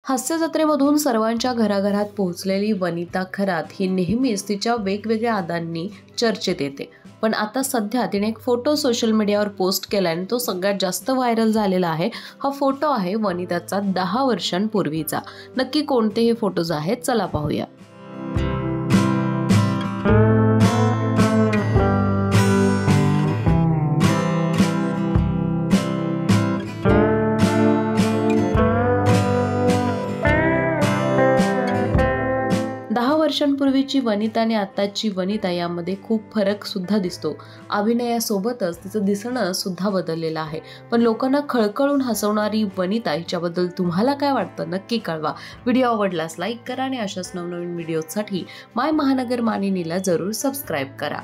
हास्य जत्रेमधून सर्वांच्या घराघरात पोहोचलेली वनिता खरात ही नेहमीच तिच्या वेगवेगळ्या अदांनी चर्चेत येते. पण आता सध्या तिने एक फोटो सोशल मीडियावर पोस्ट केला आणि तो सगळ्यात जास्त व्हायरल झालेला आहे. हा फोटो आहे वनिताचा 10 वर्षांपूर्वीचा. नक्की कोणते हे फोटोज आहेत, चला पाहूया. वर्षांपूर्वीची वनिता आणि आताची वनिता यामध्ये खूप फरक सुद्धा दिसतो. अभिनयासोबतच तिचं दिसणं सुद्धा बदललेलं आहे. पण लोकांना खळखळून हसवणारी वनिता हिच्याबद्दल तुम्हाला काय वाटतं नक्की कळवा. व्हिडिओ आवडल्यास लाईक करा आणि अशाच नवनवीन व्हिडिओसाठी माय महानगर मानिनीला जरूर सबस्क्राईब करा.